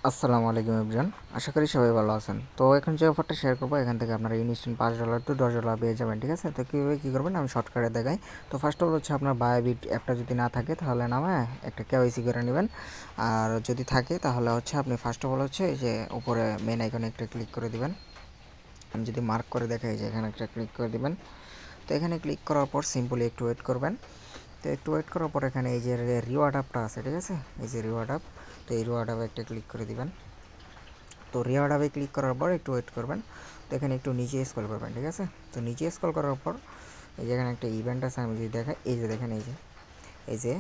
আসসালামু আলাইকুম এভরিওয়ান। আশা করি সবাই ভালো আছেন। তো এখন যে অফারটা শেয়ার করবো এখান থেকে আপনারা ইনস্ট্যান্ট $5 টু $10 পেয়ে যাবেন, ঠিক আছে? তো কীভাবে কী করবেন আমি শর্টকাটে দেখাই। তো ফার্স্ট অফ অল হচ্ছে আপনার বায়োবিট অ্যাপটা যদি না থাকে তাহলে নামায় একটা কেওয়াইসি করে নেবেন। আর যদি থাকে তাহলে হচ্ছে আপনি ফার্স্ট অফ অল হচ্ছে এই যে উপরে মেন আইকনে একটা ক্লিক করে দিবেন। আমি যদি মার্ক করে দেখাই যে এখানে একটা ক্লিক করে দিবেন। তো এখানে ক্লিক করার পর সিম্পলি একটু ওয়েট করবেন। তো একটু ওয়েট করার পর এখানে এই যে রিওয়ার্ড অ্যাপটা আছে, ঠিক আছে? এই যে রিওয়ার্ড অ্যাপ, তো এই রিওয়ার্ড অ্যাপে একটা ক্লিক করে দিবেন। তো রিওয়ার্ড অ্যাপে ক্লিক করার পর একটু ওয়েট করবেন। তো এখানে একটু নিচে স্ক্রল করবেন, ঠিক আছে? তো নিচে স্ক্রল করার পর এই যে এখানে একটা ইভেন্ট আছে, আমি যদি দেখাই এই যে দেখেন এই যে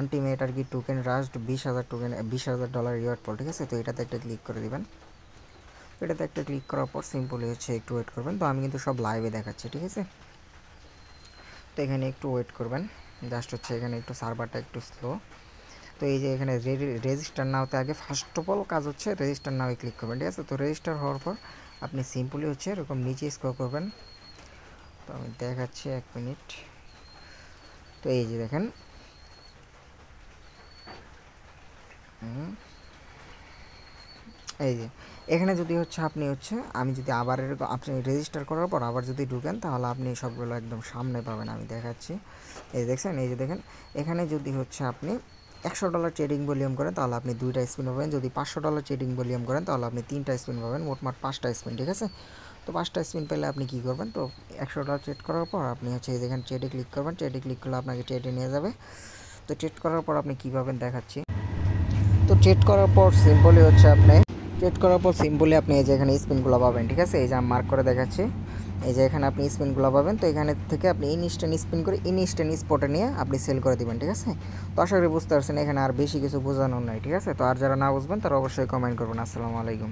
আন্টিমেট আর কি টোকেন রাস্ট 20,000 রিওয়ার্ড পল, ঠিক আছে? তো এটাতে একটা ক্লিক করে দিবেন। এটাতে একটা ক্লিক করার পর সিম্পলি হচ্ছে একটু ওয়েট করবেন। তো আমি কিন্তু সব লাইভে দেখাচ্ছি, ঠিক আছে? তো এখানে একটু ওয়েট করবেন, জাস্ট হচ্ছে এখানে একটু সার্ভারটা একটু স্লো। তো এই যে এখানে রেজিস্টার নাওতে আগে ফার্স্ট অফ অল কাজ হচ্ছে রেজিস্টার নাওয়ে ক্লিক করবেন, ঠিক আছে? তো রেজিস্টার হওয়ার পর আপনি সিম্পলি হচ্ছে এরকম নিচে স্ক্রল করবেন। তো আমি দেখাচ্ছি 1 মিনিট। তো এই যে দেখেন এই যে এখানে যদি হচ্ছে আপনি হচ্ছে আমি যদি আবার এরকম আপনি রেজিস্টার করার পর আবার যদি ঢুকেন তাহলে আপনি সবগুলো একদম সামনে পাবেন। আমি দেখাচ্ছি, এই যে দেখছেন, এই যে দেখেন এখানে যদি হচ্ছে আপনি $100 ট্রেডিং ভলিউম করেন তাহলে আপনি 2টা স্পিন পাবেন। যদি $500 ট্রেডিং ভলিউম করেন তাহলে আপনি 3টা স্পিন পাবেন, মোটমাট 5টা স্পিন, ঠিক আছে? তো 5টা স্পিন পেলে আপনি কী করবেন, তো $100 ট্রেড করার পর আপনি হচ্ছে এই যেখানে ট্রেডে ক্লিক করবেন। ট্রেডে ক্লিক করলে আপনাকে ট্রেডে নিয়ে যাবে। তো ট্রেড করার পর আপনি কী পাবেন দেখাচ্ছি। তো ট্রেড করার পর সিম্পলি হচ্ছে আপনি এই যে এখানে স্পিনগুলো পাবেন, ঠিক আছে? এই যে আমি মার্ক করে দেখাচ্ছি, এই যে এখানে আপনি স্পিনগুলো পাবেন। তো এখানে থেকে আপনি ইনস্ট্যান্ট স্পিন করে ইনস্ট্যান্ট স্পটে নিয়ে আপনি সেল করে দিবেন, ঠিক আছে? তো আশা করি বুঝতে পারছেন, এখানে আর বেশি কিছু বোঝানোর নাই, ঠিক আছে? তো আর যারা না বুঝবেন তারা অবশ্যই কমেন্ট করবেন। আসসালামু আলাইকুম।